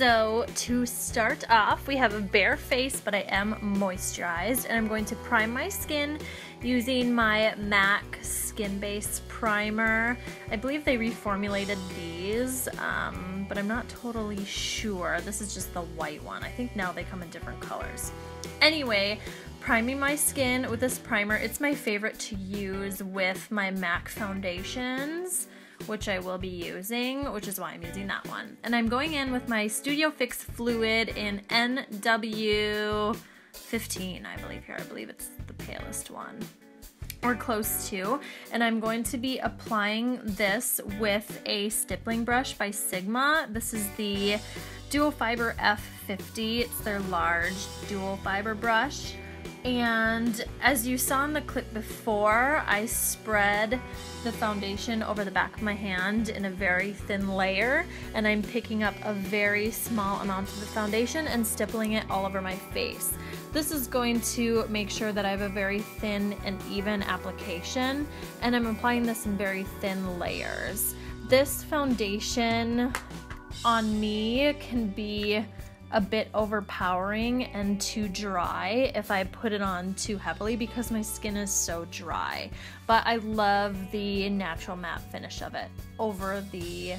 So to start off, we have a bare face, but I am moisturized, and I'm going to prime my skin using my MAC Skin Base Primer. I believe they reformulated these, but I'm not totally sure. This is just the white one. I think now they come in different colors. Anyway, priming my skin with this primer. It's my favorite to use with my MAC foundations, which I will be using, which is why I'm using that one. And I'm going in with my Studio Fix Fluid in NW15, I believe here. I believe it's the palest one, or close to. And I'm going to be applying this with a stippling brush by Sigma. This is the Dual Fiber F50. It's their large dual fiber brush. And as you saw in the clip before, I spread the foundation over the back of my hand in a very thin layer, and I'm picking up a very small amount of the foundation and stippling it all over my face. This is going to make sure that I have a very thin and even application, and I'm applying this in very thin layers. This foundation on me can be a bit overpowering and too dry if I put it on too heavily because my skin is so dry. But I love the natural matte finish of it over the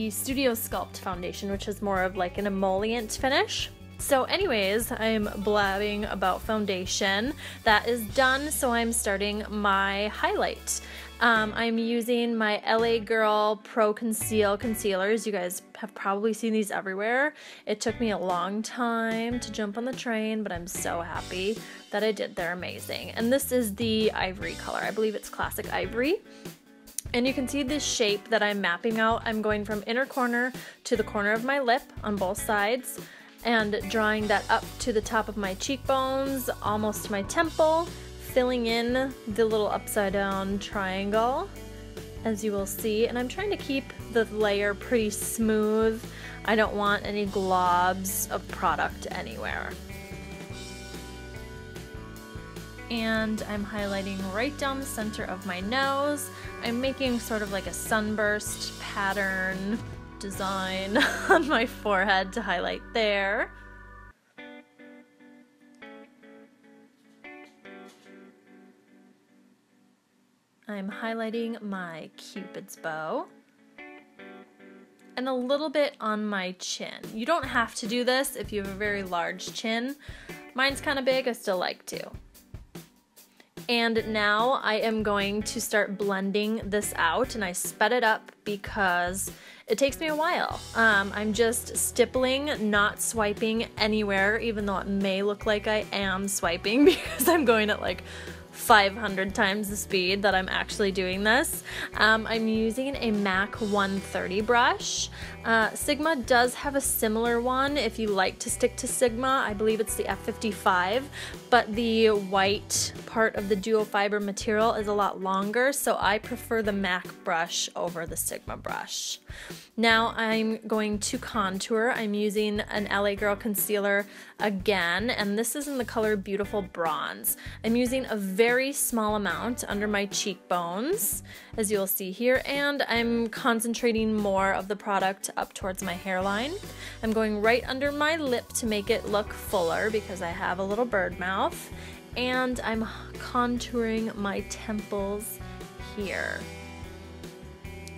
Studio Sculpt foundation, which is more of like an emollient finish. So anyways, I'm blabbing about foundation. That is done, so I'm starting my highlight. I'm using my LA Girl Pro Conceal concealers. You guys have probably seen these everywhere. It took me a long time to jump on the train, but I'm so happy that I did. They're amazing. And this is the Ivory color. I believe it's Classic Ivory. And you can see this shape that I'm mapping out. I'm going from inner corner to the corner of my lip on both sides, and drawing that up to the top of my cheekbones, almost to my temple, filling in the little upside down triangle, as you will see. And I'm trying to keep the layer pretty smooth. I don't want any globs of product anywhere. And I'm highlighting right down the center of my nose. I'm making sort of like a sunburst pattern design on my forehead to highlight there. I'm highlighting my Cupid's bow and a little bit on my chin. You don't have to do this if you have a very large chin. Mine's kind of big, I still like to. And now I am going to start blending this out, and I sped it up because it takes me a while. I'm just stippling, not swiping anywhere, even though it may look like I am swiping because I'm going at like 500 times the speed that I'm actually doing this. I'm using a MAC 130 brush. Sigma does have a similar one if you like to stick to Sigma. I believe it's the F55, but the white part of the dual fiber material is a lot longer, so I prefer the MAC brush over the Sigma brush. Now I'm going to contour. I'm using an LA Girl concealer again, and this is in the color Beautiful Bronze. I'm using a very small amount under my cheekbones, as you'll see here, and I'm concentrating more of the product up towards my hairline. I'm going right under my lip to make it look fuller because I have a little bird mouth, and I'm contouring my temples here.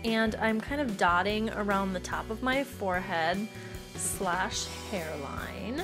And I'm kind of dotting around the top of my forehead slash hairline.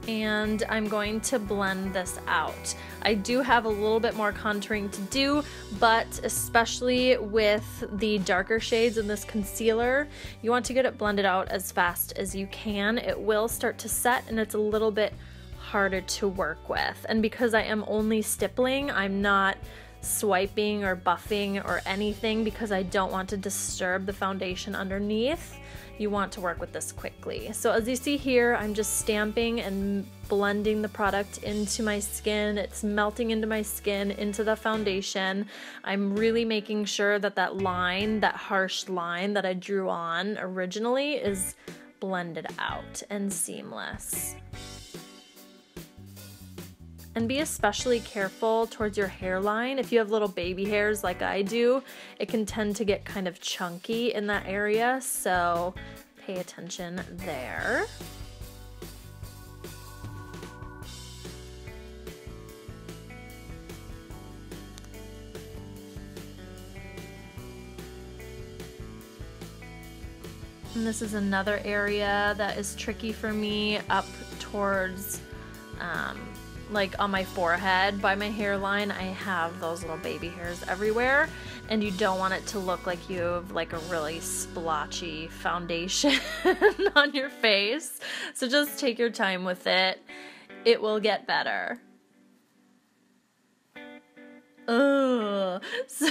And I'm going to blend this out. I do have a little bit more contouring to do, but especially with the darker shades in this concealer, you want to get it blended out as fast as you can. It will start to set, and it's a little bit harder to work with. And because I am only stippling, I'm not swiping or buffing or anything because I don't want to disturb the foundation underneath. You want to work with this quickly. So as you see here, I'm just stamping and blending the product into my skin. It's melting into my skin, into the foundation. I'm really making sure that that line, that harsh line that I drew on originally, is blended out and seamless. And be especially careful towards your hairline. If you have little baby hairs like I do, it can tend to get kind of chunky in that area, so pay attention there. And this is another area that is tricky for me, up towards like on my forehead by my hairline. I have those little baby hairs everywhere, and you don't want it to look like you have like a really splotchy foundation on your face. So just take your time with it. It will get better. Ugh. So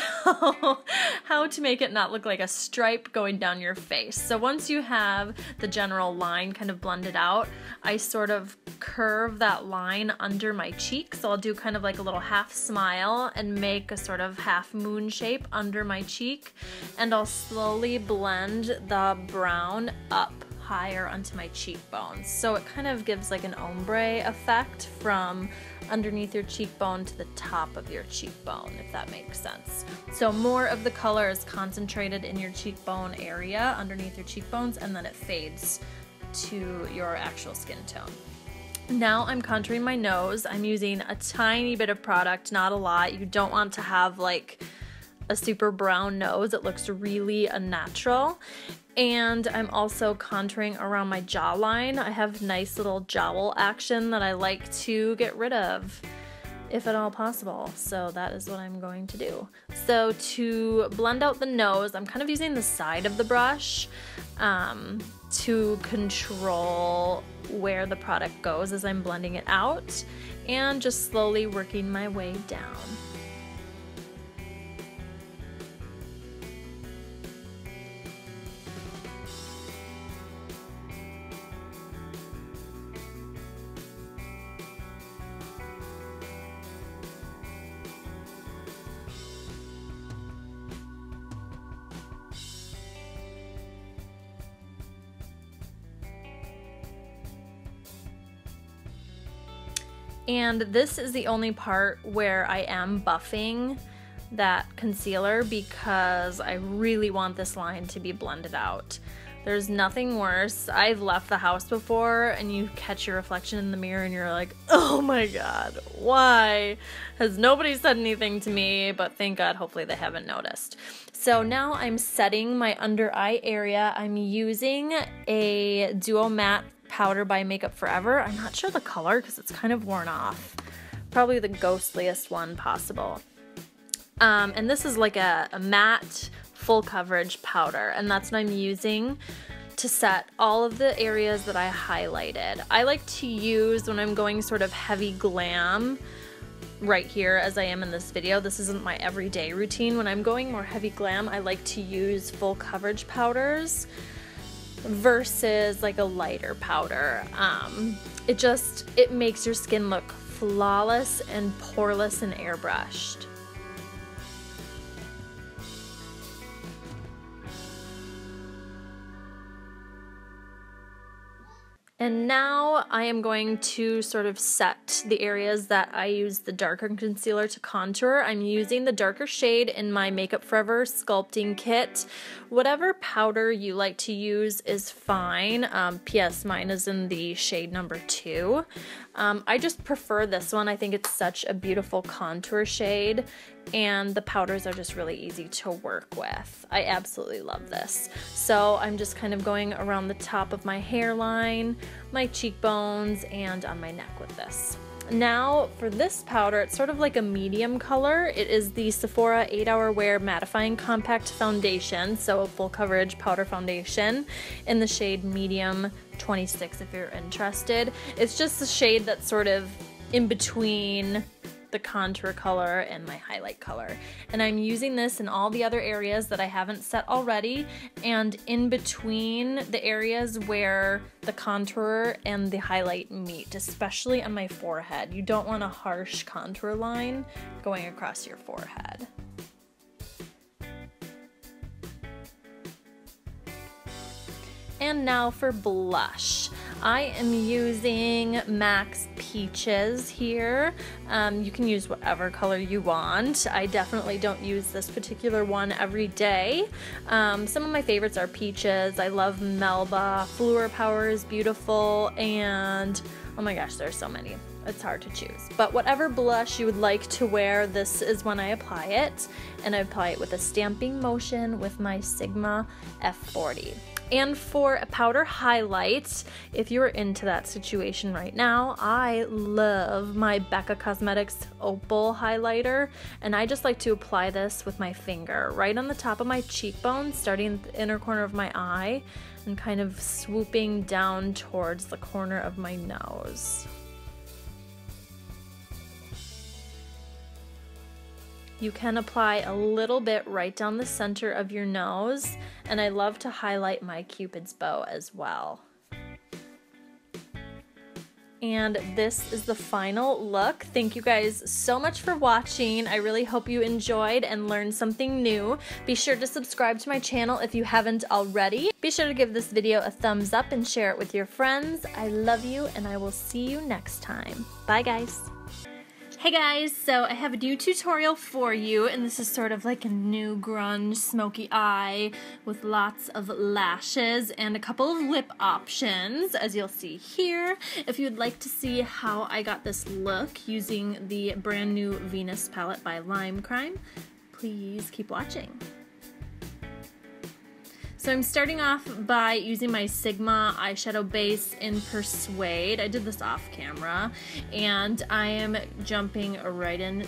how to make it not look like a stripe going down your face. So once you have the general line kind of blended out, I sort of curve that line under my cheek. So I'll do kind of like a little half smile and make a sort of half moon shape under my cheek, and I'll slowly blend the brown up higher onto my cheekbones. So it kind of gives like an ombre effect from underneath your cheekbone to the top of your cheekbone, if that makes sense. So more of the color is concentrated in your cheekbone area underneath your cheekbones, and then it fades to your actual skin tone. Now I'm contouring my nose. I'm using a tiny bit of product, not a lot. You don't want to have like a super brown nose. It looks really unnatural. And I'm also contouring around my jawline. I have nice little jowl action that I like to get rid of, if at all possible. So that is what I'm going to do. So to blend out the nose, I'm kind of using the side of the brush to control where the product goes as I'm blending it out, and just slowly working my way down. And this is the only part where I am buffing that concealer because I really want this line to be blended out. There's nothing worse. I've left the house before and you catch your reflection in the mirror and you're like, oh my god, why has nobody said anything to me? But thank god, hopefully they haven't noticed. So now I'm setting my under eye area. I'm using a Duo Mat Powder by Makeup Forever. I'm not sure the color because it's kind of worn off. Probably the ghostliest one possible. And this is like a matte full coverage powder, and that's what I'm using to set all of the areas that I highlighted. I like to use, when I'm going sort of heavy glam, right here as I am in this video, this isn't my everyday routine. When I'm going more heavy glam, I like to use full coverage powders versus like a lighter powder. It makes your skin look flawless and poreless and airbrushed. And now I am going to sort of set the areas that I use the darker concealer to contour. I'm using the darker shade in my Makeup Forever Sculpting Kit. Whatever powder you like to use is fine. P.S. mine is in the shade number 2. I just prefer this one. I think it's such a beautiful contour shade, and the powders are just really easy to work with. I absolutely love this. So I'm just kind of going around the top of my hairline, my cheekbones, and on my neck with this. Now for this powder, it's sort of like a medium color. It is the Sephora 8-Hour Wear Mattifying Compact Foundation, so a full coverage powder foundation in the shade Medium 26 if you're interested. It's just a shade that's sort of in between the contour color and my highlight color. And I'm using this in all the other areas that I haven't set already, and in between the areas where the contour and the highlight meet, especially on my forehead. You don't want a harsh contour line going across your forehead. And now for blush. I am using MAC's Peaches here. You can use whatever color you want. I definitely don't use this particular one every day. Some of my favorites are Peaches. I love Melba. Fleur Power is beautiful, and oh my gosh, there's so many. It's hard to choose. But whatever blush you would like to wear, this is when I apply it. And I apply it with a stamping motion with my Sigma F40. And for a powder highlight, if you're into that situation right now, I love my Becca Cosmetics Opal highlighter. And I just like to apply this with my finger right on the top of my cheekbone, starting at the inner corner of my eye and kind of swooping down towards the corner of my nose. You can apply a little bit right down the center of your nose, and I love to highlight my Cupid's bow as well. And this is the final look. Thank you guys so much for watching. I really hope you enjoyed and learned something new. Be sure to subscribe to my channel if you haven't already. Be sure to give this video a thumbs up and share it with your friends. I love you, and I will see you next time. Bye guys. Hey guys, so I have a new tutorial for you, and this is sort of like a new grunge smoky eye with lots of lashes and a couple of lip options, as you'll see here. If you'd like to see how I got this look using the brand new Venus palette by Lime Crime, please keep watching. So I'm starting off by using my Sigma eyeshadow base in Persuade. I did this off camera, and I am jumping right into